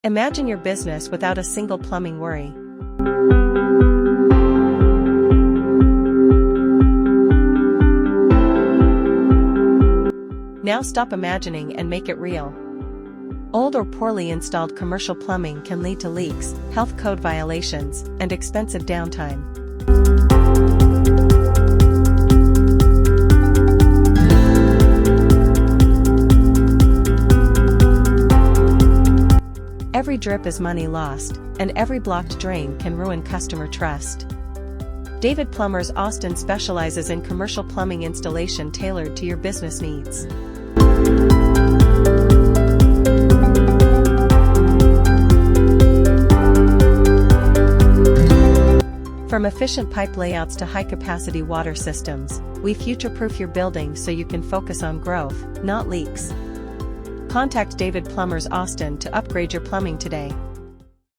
Imagine your business without a single plumbing worry. Now stop imagining and make it real. Old or poorly installed commercial plumbing can lead to leaks, health code violations, and expensive downtime. Every drip is money lost, and every blocked drain can ruin customer trust. David Plumbers Austin specializes in commercial plumbing installation tailored to your business needs. From efficient pipe layouts to high-capacity water systems, we future-proof your building so you can focus on growth, not leaks. Contact David Plumbers Austin to upgrade your plumbing today.